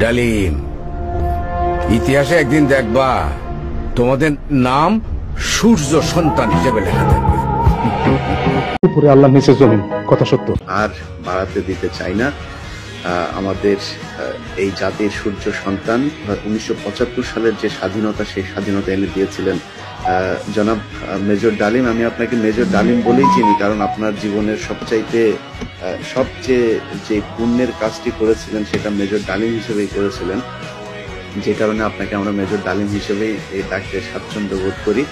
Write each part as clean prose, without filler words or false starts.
ডালিম, ইতিহাসে একদিন দেখবা তোমাদের নাম সূর্য সন্তান হিসেবে লেখা থাকবে। উপরে আল্লাহ, নিচে জমিন, কথা সত্য। আর বাড়াতে দিতে চাই না। আমাদের এই জাতির সূর্য সন্তান 1975 সালের যে স্বাধীনতা, সেই স্বাধীনতা এনে দিয়েছিলেন জনাব মেজর ডালিম। আমি আপনাকে মেজর ডালিম বলেই চিনি, কারণ আপনার জীবনের সবচেয়ে যে পুণ্যের কাজটি করেছিলেন সেটা মেজর ডালিম হিসেবেই করেছিলেন, যে কারণে আপনাকে আমরা মেজর ডালিম হিসেবেই এই ডাকতে স্বাচ্ছন্দ্য বোধ করি।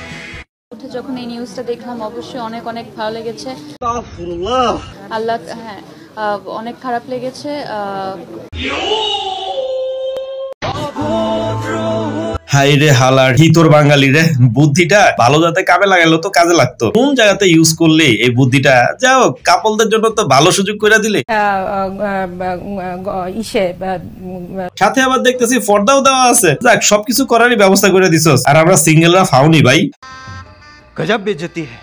যখন এই নিউজটা দেখলাম অবশ্যই অনেক অনেক ভালো লেগেছে। আল্লাহ, হ্যাঁ, অনেক খারাপ লেগেছে। হাই রে হালার হিতর বাঙালি রে, বুদ্ধিটা ভালো যাতে কামে লাগাইলো তো কাজে লাগতো। কোন জায়গাতে ইউজ করলে এই বুদ্ধিটা? যাও, কাপলদের জন্য তো ভালো সুযোগ করে দিলে। সাথে আবার দেখতেছি পর্দাও দেওয়া আছে। যাক, সবকিছু করারই ব্যবস্থা করে দিছস, আর আমরা সিঙ্গেলরা ফাউনি ভাই। গজব বেইজ্জতি है।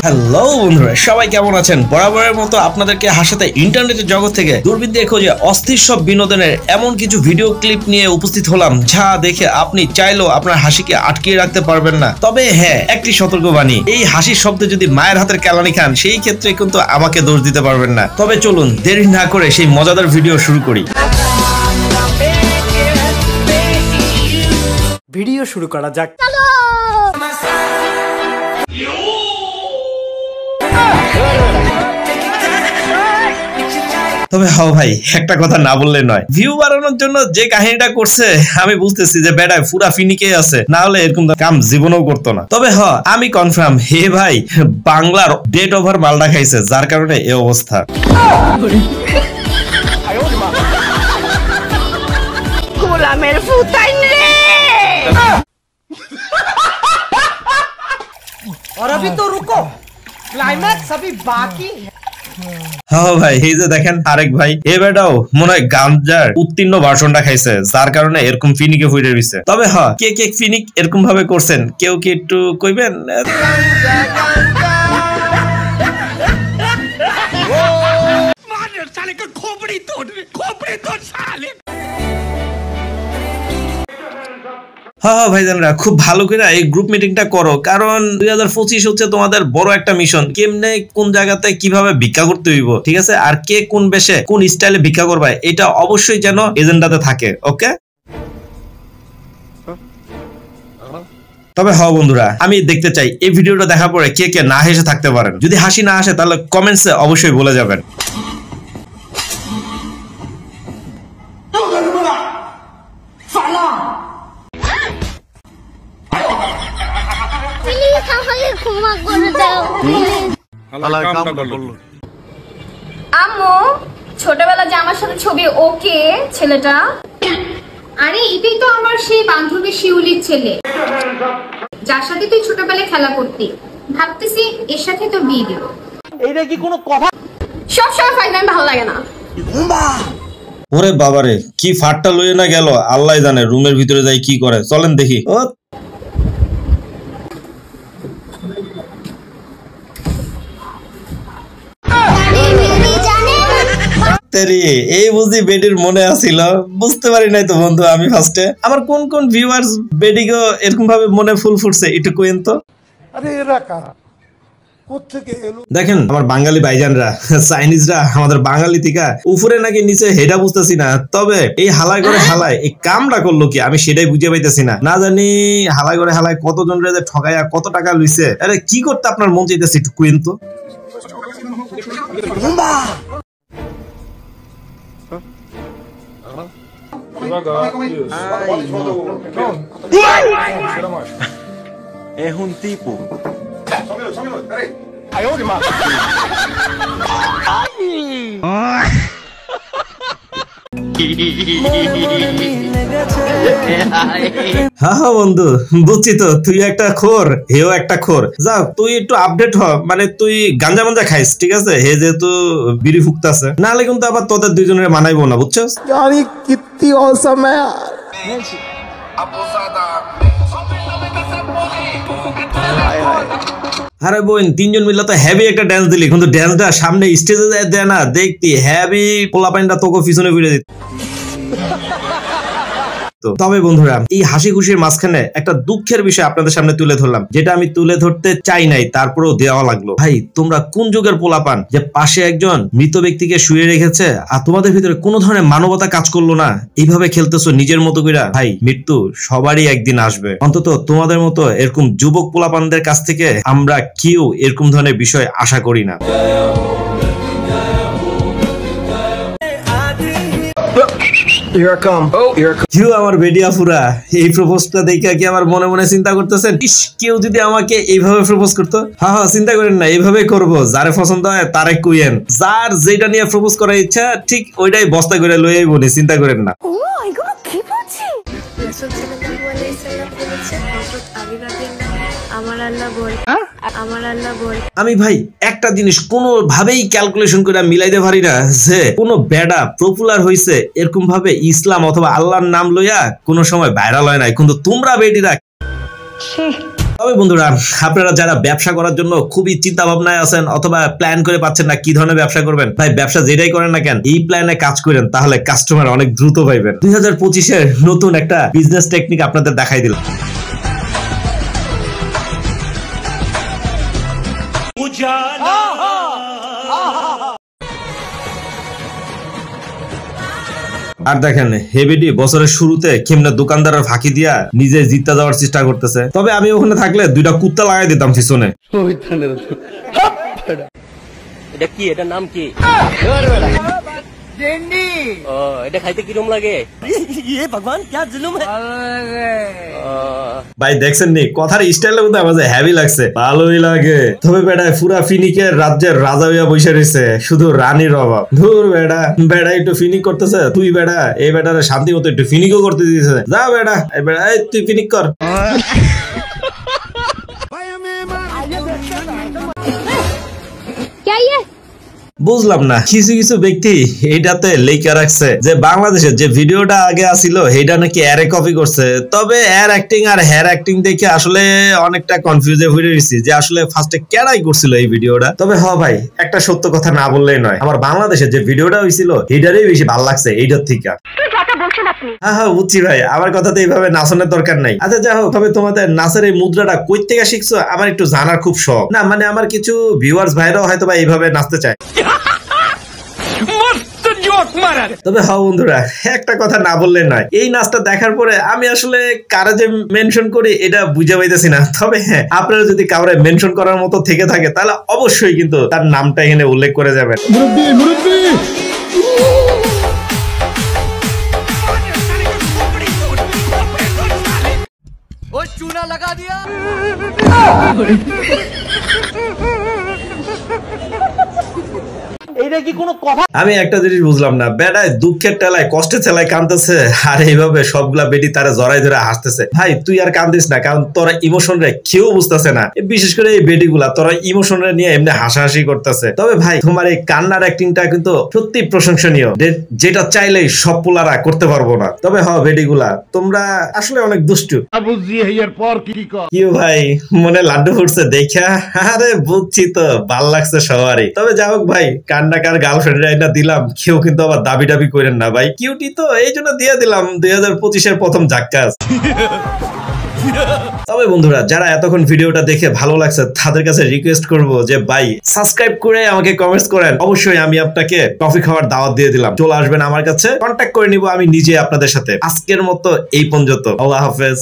হ্যালো বন্ধুরা, সবাই কেমন আছেন? বরাবরের মতো আপনাদেরকে হাসাতে ইন্টারনেটের জগৎ থেকে দূরবীন দিয়ে খোঁজে অস্থির সব বিনোদনের এমন কিছু ভিডিও ক্লিপ নিয়ে উপস্থিত হলাম, যা দেখে আপনি চাইলেও আপনার হাসিকে আটকিয়ে রাখতে পারবেন না। তবে হ্যাঁ, একটি সতর্কবাণী, এই হাসির শব্দে যদি মায়ের হাতের কেলানি খান, সেই ক্ষেত্রে কিন্তু আমাকে দোষ দিতে পারবেন না। তবে চলুন দেরি না করে সেই মজাদার ভিডিও শুরু করি। ভিডিও শুরু করা যাক। তবে হ্যাঁ ভাই, একটা কথা না বললে নয়, ভিউ বাড়ানোর জন্য যে কাহিনীটা করছে আমি বুঝতেছি যে বেটায় পুরা ফিনিকে আছে, না হলে এরকম কাম জীবনেও করতো না। তবে হ্যাঁ, আমি কনফার্ম, হে ভাই বাংলার ডেট ওভার মালটা খাইছে, যার কারণে এই অবস্থা। গোলামের ফুটাইন রে। और अभी तो रुको, क्लाइमैक्स अभी बाकी है। হ্যাঁ ভাই, এই যে দেখেন আরেক ভাই, এ বেটাও মনে হয় গাঞ্জার উত্তীর্ণ ভার্সনটা খাইছে, যার কারণে এরকম ফিনিকে ফুটে রইছে। তবে হ্যাঁ, কে কে ফিনিক এরকম ভাবে করছেন কেউ কি একটু কইবেন? হ্যাঁ ভাইজানরা, খুব ভালো করে এই গ্রুপ মিটিংটা করো, কারণ 2025 হচ্ছে তোমাদের বড় একটা মিশন। কেমনে কোন জায়গাতে কিভাবে ভিক্ষা করতে হইব, ঠিক আছে? আর কে কোন বেশে কোন স্টাইলে ভিক্ষা করবে, এটা অবশ্যই যেন এজেন্ডাতে থাকে। ওকে? তবে হ্যাঁ বন্ধুরা, আমি দেখতে চাই এই ভিডিওটা দেখার পরে কে কে না হেসে থাকতে পারেন। যদি হাসি না আসে তাহলে কমেন্টসে অবশ্যই বলে যাবেন। আম্মু, ছোটবেলা যে আমার সাথে ছবি, ওকে ছেলেটা? আরে এটাই তো আমার সেই বান্ধবী শিউলির ছেলে, যার সাথে তুই ছোটবেলায় খেলা করতি। ভাবতেছি এর সাথে তো বিয়ে দিব। এইটা কি কোনো কথা? সব সময় ফাইনাল ভালো লাগে না। ওরে বাবারে, কি ফাটটা লইয়ে না গেল, আল্লাহ জানে রুমের ভিতরে যাই কি করে। চলেন দেখি। ও এই বুঝি বেডির মনে আসিল, বুঝতে পারি নাই তো বন্ধু আমি ফার্স্টে। আমার কোন কোন ভিউয়ার্স বেডিগো এরকম ভাবে মনে ফুল ফুটছে একটু কইেন তো। আরে এরা কারা, কোত্থেকে এলো? দেখেন আমার বাঙালি ভাইজানরা, চাইনিজরা আমাদের বাঙালি থেকে উপরে নাকি নিচে হেডা বুঝতেছি না। তবে এই হালাই করে হালাই এই কামটা করলো কি আমি সেটাই বুঝে পাইতেছি না। না জানি হালাই করে হালাই কতজন রে ঠগাইয়া কত টাকা লইছে। আরে কি করতে আপনার মন চাইতেছে একটু কইেন তো। É um tipo. হ্যাঁ বন্ধু, বুঝছি তো তুই একটা খোর, হেও একটা খোর। যা তুই একটু আপডেট হ, মানে তুই গাঞ্জা মাঞ্জা খাইস, ঠিক আছে? হে যেহেতু বিড়ি ফুকতাছে, নাহলে কিন্তু আবার তোদের দুইজনের মানাইবো না, বুঝছস? यार कितनी औसम है यार। আরে বোন, তিনজন মিলে তো হেভি একটা ড্যান্স দিলি, কিন্তু ড্যান্সটা সামনে স্টেজে দেয় না, দেখতি হেভি পোলাপাইনটা তোকে পিছনে ফিরে দিত। তবে বন্ধুরা, এই হাসি খুশির মাঝখানে একটা দুঃখের বিষয় আপনাদের সামনে তুলে ধরলাম, যেটা আমি তুলে ধরতে চাই নাই, তারপরেও দেওয়া লাগলো। ভাই, তোমরা কোন যুগের পোলাপান যে পাশে একজন মৃত ব্যক্তিকে শুয়ে রেখেছে আর তোমাদের ভিতরে কোনো ধরনের মানবতা কাজ করলো না, এইভাবে খেলতেছো নিজের মতো করে? ভাই, মৃত্যু সবারই একদিন আসবে। অন্তত তোমাদের মতো এরকম যুবক পোলাপানদের কাছ থেকে আমরা কেউ এরকম ধরনের বিষয় আশা করি না। আমার বেডিয়া ফুরা, এই প্রপোজটা দেখে কি আমার মনে মনে চিন্তা করতেছেন, ইস, কেউ যদি আমাকে এইভাবে প্রপোজ করতো। হ্যাঁ, চিন্তা করেন না, এইভাবে করবো। যারে পছন্দ হয় তারে কুইয়েন, যার যেটা নিয়ে প্রপোজ করার ইচ্ছা ঠিক ওইটাই বস্তা করে লইয়াই বলি, চিন্তা করেন না। আমি ভাই একটা জিনিস কোনোভাবেই ক্যালকুলেশন করে মিলাইতে পারি না, যে কোনো বেডা পপুলার হইছে এরকম ভাবে ইসলাম অথবা আল্লাহর নাম লইয়া কোনো সময় ভাইরাল হয় নাই, কিন্তু তোমরা বেডিরা। তবে বন্ধুরা, আপনারা যারা ব্যবসা করার জন্য খুবই চিন্তা ভাবনায় আছেন অথবা প্ল্যান করে পাচ্ছেন না কি ধরনের ব্যবসা করবেন, ভাই ব্যবসা যেটাই করেন না কেন, এই প্ল্যানে কাজ করেন, তাহলে কাস্টমার অনেক দ্রুত পাইবেন। 2025-এর নতুন একটা বিজনেস টেকনিক আপনাদের দেখাই দিলাম। আর দেখেন হেভিডি বছরের শুরুতে কেমনে দোকানদারের ফাঁকি দিয়া নিজে জিততে যাওয়ার চেষ্টা করতেছে। তবে আমি ওখানে থাকলে দুইটা কুত্তা লাগাই দিতাম পিছনে। এটা কি, এটার নাম কি? এটা খাইতে কিরম লাগে? ভগবান, ক্যা জুলুম হ্যায়। ভাই দেখছেন নি, কথার স্টাইল কিন্তু আমার হেভি লাগছে, ভালোই লাগে। তবে বেটা পুরা ফিনিকের রাজ্যের রাজা হইয়া বসে রয়েছে, শুধু রানীর অভাব। ধুর বেটা, বেটা একটু ফিনিক করতেছে, তুই বেটা এই বেটারে শান্তি মতো একটু ফিনিকও করতে দিয়েছে। যা বেটা, এই বেটা তুই ফিনিক কর। বুঝলাম না, কিছু কিছু ব্যক্তি এইটাতে লেখা রাখছে যে বাংলাদেশের যে ভিডিওটা আগে আসিল সেইটা নাকি এরে কপি করছে। তবে এর অ্যাক্টিং আর হেয়ার অ্যাক্টিং দেখে আসলে অনেকটা কনফিউজে হয়ে গেছি যে আসলে ফার্স্টে কেডাই করছিল এই ভিডিওটা। তবে হ ভাই, একটা সত্য কথা না বললেই নয়, আমার বাংলাদেশের যে ভিডিওটা হয়েছিল এইটারই বেশি ভালো লাগছে এইটার থেকে। হ্যাঁ হ্যাঁ বুঝছি ভাই, আমার কথাতে এইভাবে নাচনের দরকার নাই। আচ্ছা যা হোক, তবে তোমাদের নাচের এই মুদ্রাটা কই থেকে শিখছো আমার একটু জানার খুব শখ। না মানে আমার কিছু ভিউয়ার্স ভাইরাও হয়তো বা এইভাবে নাচতে চায়। তবে হ্যাঁ বন্ধুরা, একটা কথা না বললে নয়, এই নাচটা দেখার পরে আমি আসলে কারা যে মেনশন করি এটা বুঝে পাইতেছি না। তবে হ্যাঁ, আপনারা যদি কাউরে মেনশন করার মতো থেকে থাকে তাহলে অবশ্যই কিন্তু তার নামটা এখানে উল্লেখ করে যাবেন। चूना लगा दिया। আমি একটা জিনিস বুঝলাম না, বেটায় দুঃখের টেলায় কষ্টের ঠেলায় কাঁদতেছে আর এইভাবে সবগুলা বেটি তারা জড়াই ধরে হাসতেছে। ভাই তুই আর কান্দিস না, কারণ তোরা ইমোশন রে কেউ বুঝতেছে না, বিশেষ করে এই বেটি গুলা তোরা ইমোশন রে নিয়ে এমনি হাসাহাসি করতেছে। তবে ভাই তোমার এই কান্নার অ্যাক্টিংটা কিন্তু সত্যি প্রশংসনীয়, যেটা চাইলেই সব পোলারা করতে পারবো না। তবে হ বেটি গুলা তোমরা আসলে অনেক দুষ্টু। কি ভাই মনে লাড্ডু ফুটছে দেখা? আরে বুঝছি তো, ভাল লাগছে সবারই। তবে যাই হোক ভাই, কান্নাকার গার্লফ্রেন্ড এটা দিলাম, কেউ কিন্তু আবার দাবি দাবি করেন না ভাই, কিউটি তো এই জন্য দিয়ে দিলাম 2025-এর প্রথম ঝাক্কাস। তবে বন্ধুরা, যারা এতক্ষণ ভিডিওটা দেখে ভালো লাগছে তাদের কাছে রিকোয়েস্ট করব যে ভাই সাবস্ক্রাইব করে আমাকে কমেন্টস করেন, অবশ্যই আমি আপনাকে কফি খাওয়ার দাওয়াত দিয়ে দিলাম, চলে আসবেন আমার কাছে, কন্ট্যাক্ট করে নিব আমি নিজে আপনাদের সাথে। আজকের মতো এই পর্যন্ত, আল্লাহ হাফেজ।